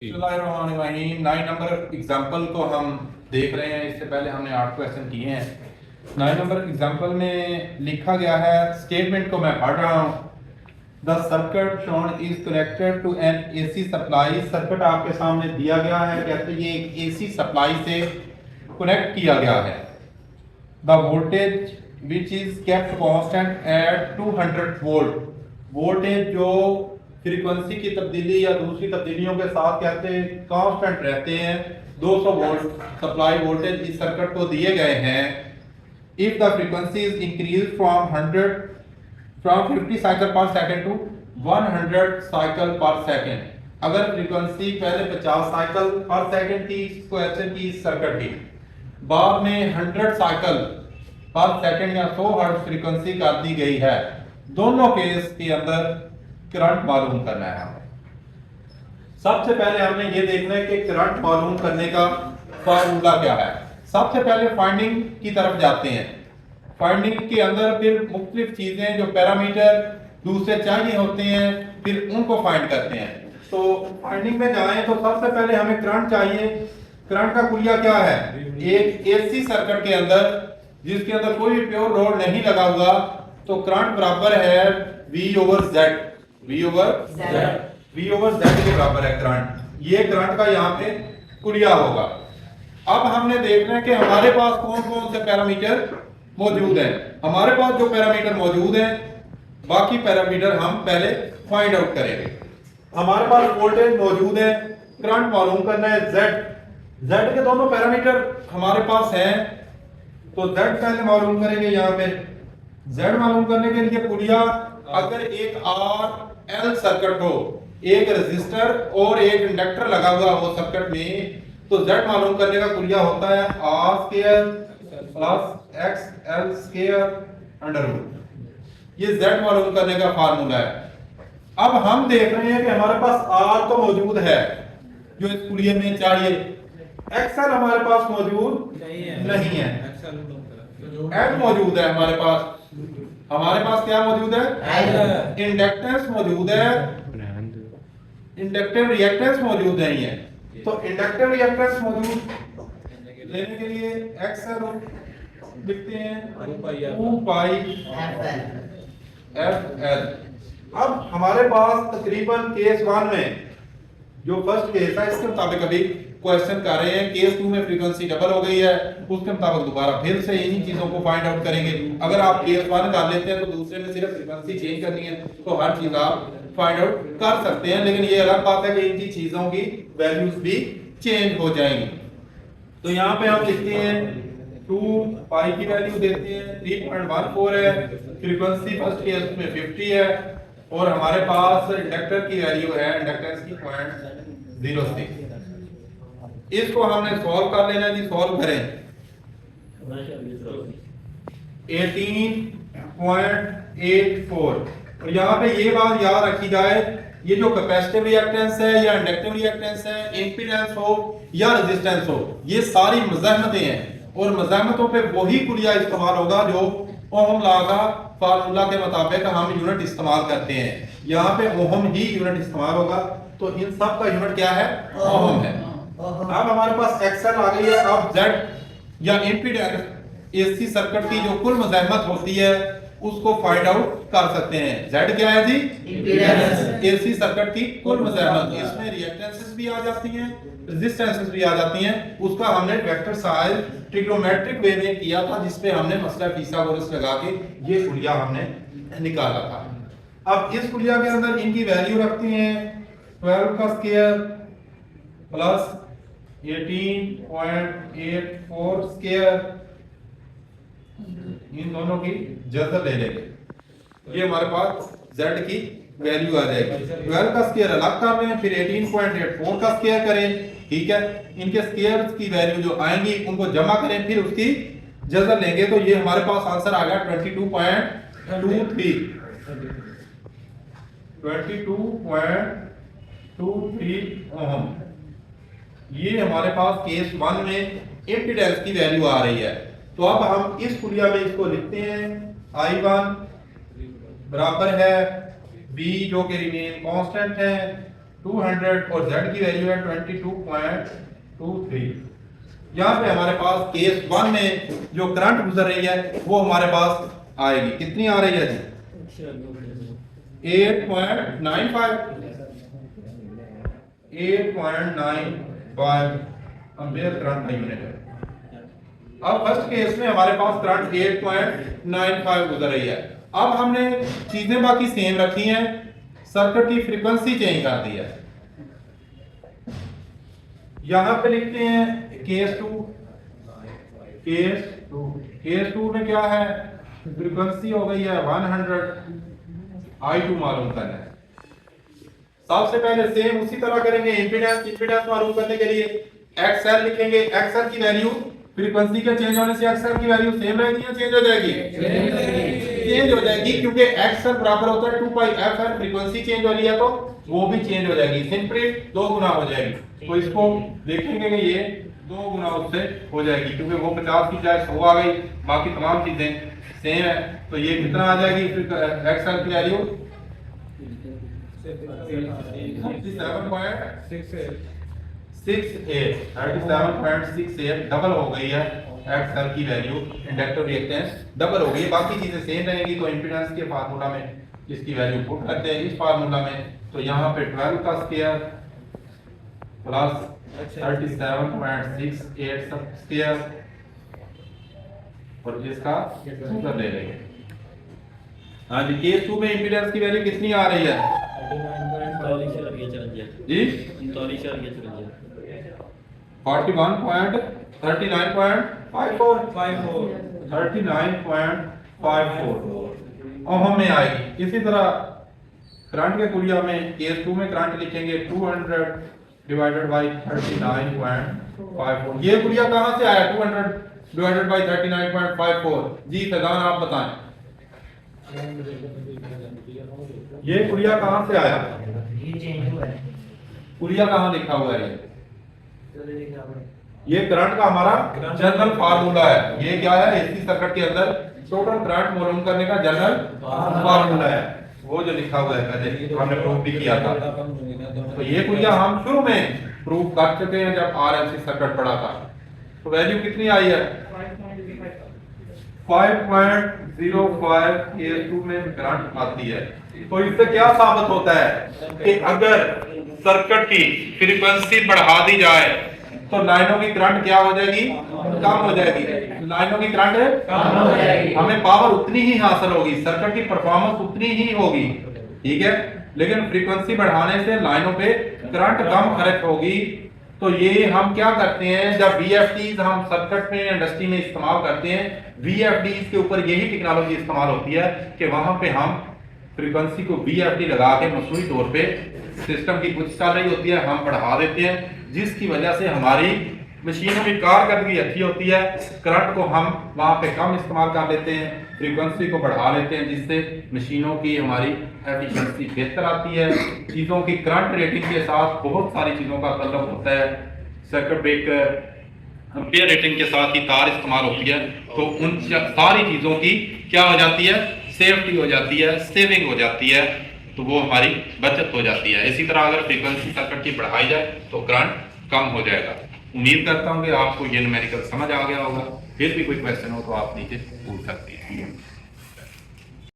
बिस्मिल्लाहिर्रहमानिर्रहीम। 9 number example को हम देख रहे हैं। इससे पहले हमने 8 क्वेश्चन किए हैं। 9 नंबर एग्जाम्पल में लिखा गया है, स्टेटमेंट को मैं पढ़ रहा हूँ। The circuit shown is connected to an AC supply. Circuit आपके सामने दिया गया है, कहते हैं ये एक एसी सप्लाई से कनेक्ट किया गया है। The voltage which is kept constant eight 200 volt. Voltage जो फ्रीक्वेंसी की तब्दीली या दूसरी तब्दीलियों के साथ कहते हैं कांस्टेंट रहते हैं, 200 वोल्ट सप्लाई वोल्टेज इस सर्किट को दिए गए हैं। If the frequency is increase from 50 cycle पर सेकंड टू 100 साइकिल पर सेकंड। अगर फ्रीक्वेंसी पहले 50 साइकिल पर सेकंड थी क्वेश्चन की इस सर्किट की, बाद में 100 साइकिल पर सेकंड या 100 हर्ट्ज फ्रीक्वेंसी कर दी गई है, दोनों केस के अंदर करंट मालूम करना है हमें। सबसे पहले हमने ये देखना है कि करंट मालूम करने का फार्मूला क्या है। सबसे पहले फाइंडिंग की तरफ जाते हैं। फाइंडिंग के अंदर फिर मुख्तलिफ चीजें जो पैरामीटर दूसरे चाहिए होते हैं, फिर उनको फाइंड करते हैं। तो फाइंडिंग में जाएं तो सबसे पहले हमें करंट चाहिए। करंट का कुलिया क्या है? एक एसी सर्किट के अंदर जिसके अंदर कोई भी प्योर लोड नहीं लगा हुआ, तो करंट बराबर है V over Z। V over Z के बराबर है करंट। ये करंट का यहाँ पे कुलिया होगा। अब हमने देखना है कि हमारे पास कौन कौन से पैरामीटर मौजूद हैं। हमारे पास जो पैरामीटर मौजूद हैं, बाकी पैरामीटर हम पहले फाइंड आउट करेंगे। हमारे पास वोल्टेज मौजूद है, करंट मालूम करना है Z के दोनों पैरामीटर हमारे पास हैं, तो Z पहले मालूम करेंगे। यहाँ पे Z मालूम करने के लिए कुलिया, अगर एक RL सर्किट हो, एक रेजिस्टर और एक इंडक्टर लगा हुआ हो सर्किट में, तो Z मालूम करने का कुलिया होता है R square plus XL square under root. ये Z मालूम करने का फार्मूला है। अब हम देख रहे हैं कि हमारे पास R तो मौजूद है जो इस कुलिये में चाहिए, XL हमारे पास मौजूद नहीं है। L मौजूद है हमारे पास। हमारे पास क्या मौजूद है? इंडक्टेंस मौजूद है, इंडक्टिव रिएक्टेंस मौजूद नहीं है। तो इंडक्टिव रिएक्टेंस मौजूद लेने के लिए XL लिखते हैं 2 पाई FL। अब हमारे पास तकरीबन केस 1 में जो फर्स्ट केस है, इसके मुताबिक अभी क्वेश्चन कर रहे हैं। केस 2 में फ्रीक्वेंसी डबल हो गई है, उसके मुताबिक दोबारा फिर से इन्हीं चीजों को फाइंड आउट करेंगे। अगर आप केस 1 कर लेते हैं तो दूसरे में सिर्फ फ्रीक्वेंसी चेंज करनी है, तो हर चीज आप फाइंड आउट कर सकते हैं। लेकिन ये अलग बात है कि इनकी चीजों की वैल्यूज भी चेंज हो जाएंगी। तो यहाँ पे हम लिखते हैं 2 पाई की वैल्यू देते हैं 3.14 है, फ्रीक्वेंसी फर्स्ट केस में 50 है, और हमारे पास इंडक्टर की वैल्यू है, इंडक्टेंस की 0.06। इसको हमने सॉल्व कर लेना जी। सॉल्व करें 18.84। और यहाँ पे ये बात याद रखी जाए, ये जो कैपेसिटिव रिएक्टेंस है या इंडक्टिव रिएक्टेंस है, इंपीडेंस हो या रेजिस्टेंस हो, ये सारी मज़ाहमतें हैं, और मज़ाहमतों पे वही कुलिया इस्तेमाल होगा जो ओहम लॉ का फार्मूला के मुताबिक हम यूनिट इस्तेमाल करते हैं। यहाँ पे ओहम ही यूनिट इस्तेमाल होगा, तो इन सब का यूनिट क्या है? ओहम है। अब हमारे पास XL आ गई है। अब Z या इंपीडेंस एसी सर्किट की जो कुल मज़ाहमत होती है उसको फाइंड आउट कर सकते हैं। Z क्या है जी? इंपीडेंस। एसी सर्किट की कुल मज़ाहमत, इसमें रिएक्टेंसेस भी आ जाती हैं, रेजिस्टेंसेस भी आ जाती हैं। उसका हमने वेक्टर साइज ट्रिग्नोमेट्रिक वे में किया था, जिसपे हमने मसला फिसागोरस लगा के ये कुलिया हमने निकाला था। अब इस कुलिया के अंदर इनकी वैल्यू रखते हैं 12 का स्क्वायर प्लस 18.84 स्क्वायर, इन दोनों की जज़र ले लेंगे। ये हमारे पास Z की वैल्यू आ जाएगी। 12 का स्क्वायर अलग कर लें, फिर 18.84 का स्क्वायर करें, ठीक है। इनके स्क्वायर की वैल्यू जो आएंगी उनको जमा करें, फिर उसकी जज़र लेंगे, तो ये हमारे पास आंसर आ गया 22.23 ओम। ये हमारे पास केस 1 में इंपीडेंस की वैल्यू आ रही है। तो अब हम इस कुलिया में इसको लिखते हैं I1 बराबर है B जो कि रिमेन कांस्टेंट है 200 और Z की वैल्यू है 22.23। यहाँ पे हमारे पास केस 1 में जो करंट गुजर रही है वो हमारे पास आएगी, कितनी आ रही है जी? 8.95 एम्पेयर करंट का यूनिट है। अब फर्स्ट केस में हमारे पास करंट 8.95 गुजर रही है। अब हमने चीजें बाकी सेम रखी हैं, सर्किट की फ्रीक्वेंसी चेंज कर दी है। यहां पे लिखते हैं केस 2 में क्या है? फ्रीक्वेंसी हो गई है 100, I2 मालूम करना है। सबसे पहले सेम उसी तरह करेंगे, इंपीडेंस मालूम करने के लिए XL लिखेंगे। XL की वैल्यू फ्रीक्वेंसी के चेंज होने से XL की वैल्यू सेम रहेगी या चेंज हो जाएगी? चेंज हो जाएगी, क्योंकि XL बराबर होता है 2 पाई FL। फ्रीक्वेंसी चेंज हो रही है तो वो भी चेंज हो जाएगी, सिंपली 2 गुना हो जाएगी। तो इसको देखेंगे कि ये 2 गुना उससे हो जाएगी, क्योंकि वो 50 की जगह 100 आ गई, बाकी तमाम चीजें सेम है। तो ये कितना आ जाएगी XL की वैल्यू? 37.68 डबल हो गई है XL की वैल्यू। इंडक्टिव रिएक्टेंस डबल हो गई है, बाकी चीजें सेम रहेंगी। तो इंपीडेंस के फार्मूला में इसकी वैल्यू पुट करते हैं इस फार्मूला में। तो यहाँ पे 12 का स्क्वायर प्लस 37.68 स्क्वायर और इसका सूत्र ले लेंगे। हाँ जी, केस 2 में इंपीडेंस की वैल्यू कितनी आ रही है जी? 39.54 अब हमें आएगी। इसी तरह करंट के कुलिया में केस 2 में करंट लिखेंगे 200 डिवाइडेड बाई 39.54। ये कुलिया कहां से आया 200 डिवाइडेड बाई 39.54? जी फैजान आप बताएं, ये कुलिया कहां से आया? कुलिया कहां लिखा हुआ है? ये करंट का हमारा जनरल फार्मूला है। ये क्या है? एसी सर्किट के अंदर टोटल करंट मालूम करने का जनरल फार्मूला है, वो जो लिखा हुआ है पहले हमने प्रूफ भी किया था। तो ये कुलिया हम शुरू में प्रूफ कर चुके हैं जब आरएलसी सर्किट पढ़ा था। तो वैल्यू कितनी आई है? 5.05 केस 2 में करंट आती है। तो इससे क्या साबित होता है कि अगर सर्किट की फ्रीक्वेंसी बढ़ा दी जाए तो लाइनों की करंट क्या हो जाएगी? कम हो जाएगी। लाइनों की करंट कम हो जाएगी, हमें पावर उतनी ही हासिल होगी, सर्किट की परफॉर्मेंस उतनी ही होगी, ठीक है। लेकिन फ्रीक्वेंसी बढ़ाने से लाइनों पे करंट कम खर्च होगी। तो ये हम क्या करते हैं, जब VFDs हम सर्किट में इंडस्ट्री में इस्तेमाल करते हैं, VFDs के ऊपर यही टेक्नोलॉजी इस्तेमाल होती है कि वहां पे हम फ्रीक्वेंसी को VFD लगा के मसनूई तौर पे सिस्टम की कुछ चल रही होती है, हम बढ़ा देते हैं, जिसकी वजह से हमारी मशीनों की कारकर्दगी अच्छी होती है। करंट को हम वहां पे कम इस्तेमाल कर लेते हैं, फ्रीक्वेंसी को बढ़ा लेते हैं, जिससे मशीनों की हमारी एफिशिएंसी बेहतर आती है। चीज़ों की करंट रेटिंग के साथ बहुत सारी चीज़ों का तल्लुक होता है। सर्किट ब्रेकर एम्पीयर रेटिंग के साथ ही तार इस्तेमाल होती है। तो उन सारी चीज़ों की क्या हो जाती है? सेफ्टी हो जाती है, सेविंग हो जाती है, तो वो हमारी बचत हो जाती है। इसी तरह अगर फ्रीक्वेंसी सर्किट की बढ़ाई जाए तो करंट कम हो जाएगा। उम्मीद करता हूँ कि आपको ये न्यूमेरिकल समझ आ गया होगा। फिर भी कोई क्वेश्चन हो तो आप नीचे पूछ सकते हैं।